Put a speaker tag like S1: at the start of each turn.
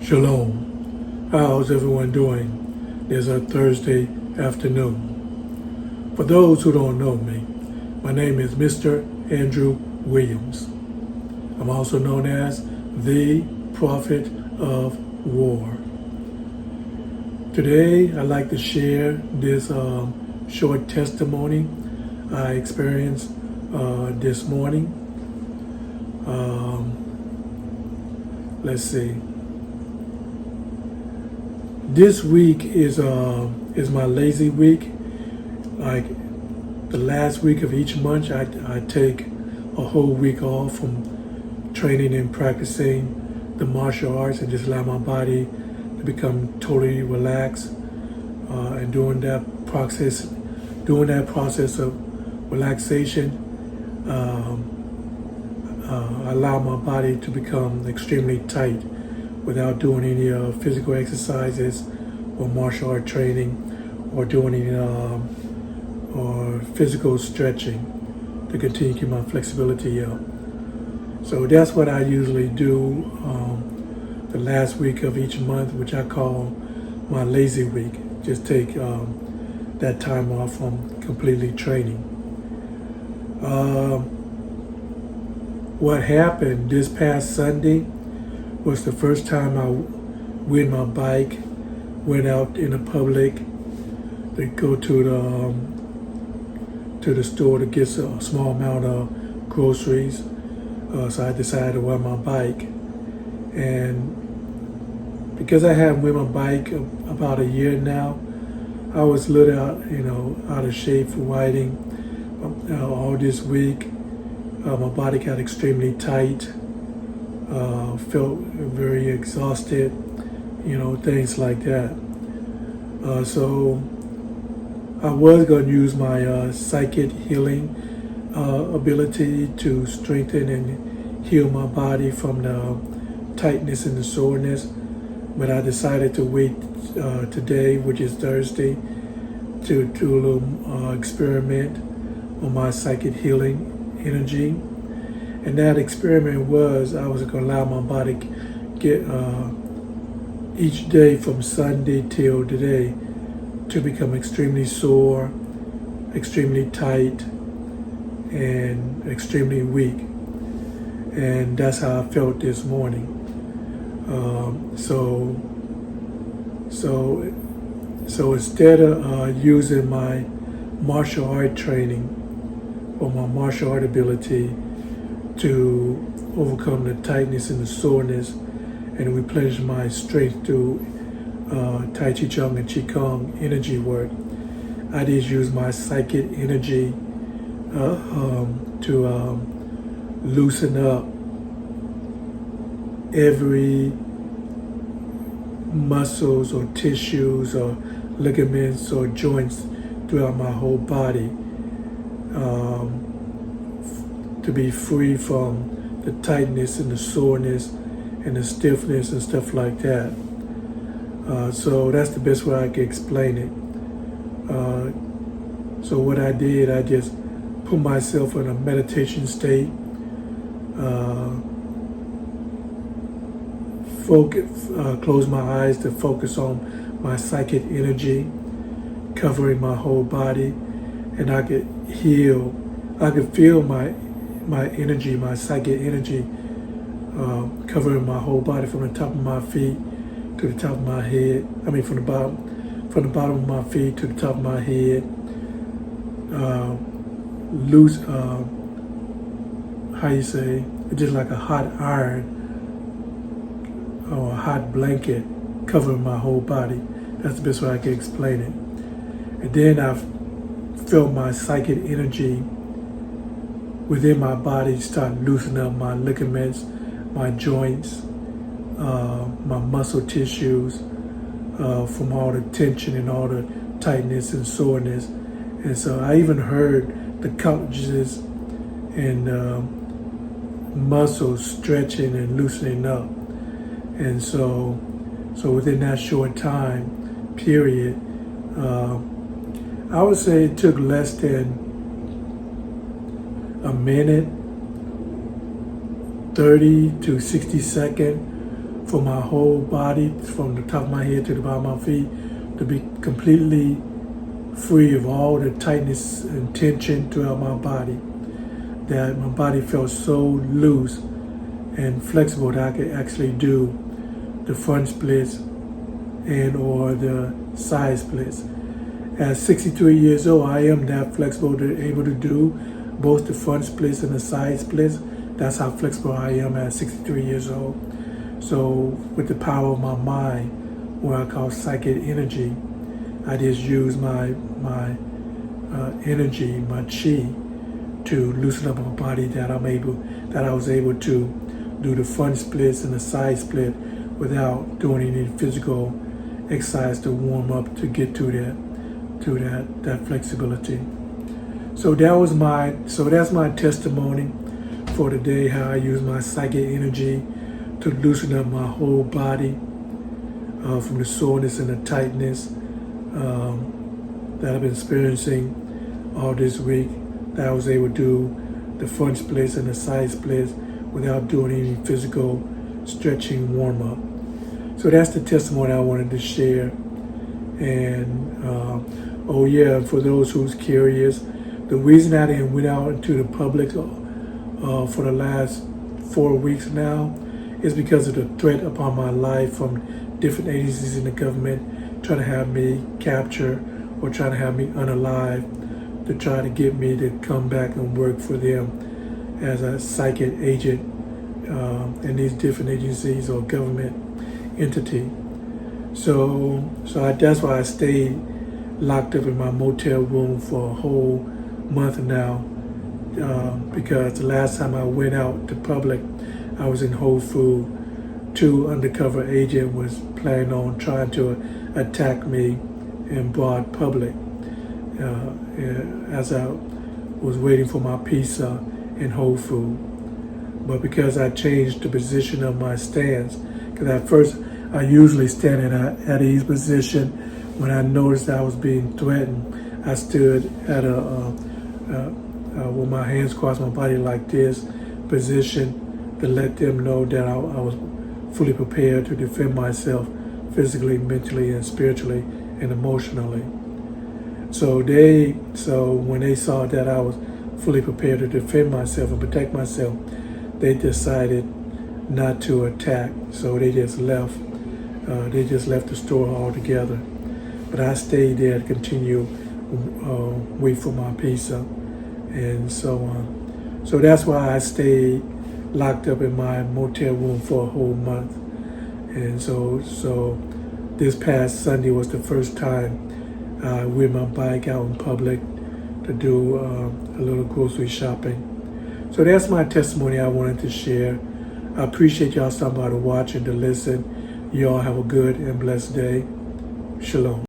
S1: Shalom. How's everyone doing? It's a Thursday afternoon. For those who don't know me, my name is Mr. Andrew Williams. I'm also known as the Prophet of War. Today, I'd like to share this short testimony I experienced this morning. Let's see. This week is my lazy week. Like the last week of each month, I take a whole week off from training and practicing the martial arts and just allow my body to become totally relaxed. And during that process of relaxation, I allow my body to become extremely tight without doing any physical exercises or martial art training or doing any or physical stretching to continue to keep my flexibility up. So that's what I usually do the last week of each month, which I call my lazy week. Just take that time off from completely training. What happened this past Sunday was the first time I, with my bike, went out in the public to go to the store to get a small amount of groceries. So I decided to ride my bike, and because I haven't ridden my bike about a year now, I was a little out of shape for riding all this week. My body got extremely tight. Felt very exhausted, things like that. So I was going to use my psychic healing ability to strengthen and heal my body from the tightness and the soreness, but I decided to wait today, which is Thursday, to do a little experiment on my psychic healing energy. And that experiment was I was going to allow my body get each day from Sunday till today to become extremely sore, extremely tight, and extremely weak. And that's how I felt this morning. So instead of using my martial art training or my martial art ability to overcome the tightness and the soreness and replenish my strength through Tai Chi Chuan and Qi Kong energy work, I just use my psychic energy to loosen up every muscles or tissues or ligaments or joints throughout my whole body, to be free from the tightness and the soreness and the stiffness and stuff like that. So that's the best way I can explain it. So what I did, I just put myself in a meditation state, close my eyes to focus on my psychic energy, covering my whole body, and I could heal. I could feel my energy, my psychic energy, covering my whole body from the top of my feet to the top of my head. I mean, from the bottom of my feet to the top of my head. Loose, just like a hot iron or a hot blanket covering my whole body. That's the best way I can explain it. And then I felt my psychic energy within my body start loosening up my ligaments, my joints, my muscle tissues, from all the tension and all the tightness and soreness. And so I even heard the cartilages and muscles stretching and loosening up. And so within that short time period, I would say it took less than a minute, 30 to 60 seconds for my whole body, from the top of my head to the bottom of my feet, to be completely free of all the tightness and tension throughout my body, that my body felt so loose and flexible that I could actually do the front splits and or the side splits. At 63 years old, I am that flexible to able to do both the front splits and the side splits. That's how flexible I am at 63 years old. So with the power of my mind, what I call psychic energy, I just use my energy, my chi, to loosen up my body, that I was able to do the front splits and the side split without doing any physical exercise to warm up to get to that flexibility. So that's my testimony for today, how I use my psychic energy to loosen up my whole body from the soreness and the tightness that I've been experiencing all this week, that I was able to do the front splits and the side splits without doing any physical stretching warm-up. So that's the testimony I wanted to share. And for those who's curious, the reason I didn't went out into the public for the last 4 weeks now is because of the threat upon my life from different agencies in the government trying to have me capture or trying to have me unalive, to try to get me to come back and work for them as a psychic agent in these different agencies or government entity. That's why I stayed locked up in my motel room for a whole month now, because the last time I went out to public, I was in Whole Foods. 2 undercover agents was planning on trying to attack me in broad public as I was waiting for my pizza in Whole Foods. But because I changed the position of my stance, because at first I usually stand at ease position, when I noticed I was being threatened, I stood at with my hands across my body like this position, to let them know that I was fully prepared to defend myself physically, mentally, and spiritually, and emotionally. So when they saw that I was fully prepared to defend myself and protect myself, they decided not to attack. So they just left. They just left the store altogether. But I stayed there to continue wait for my pizza and so on. So that's why I stayed locked up in my motel room for a whole month. And so this past Sunday was the first time I rode my bike out in public to do a little grocery shopping. So that's my testimony I wanted to share. I appreciate y'all stopping by to watch and to listen. Y'all have a good and blessed day. Shalom.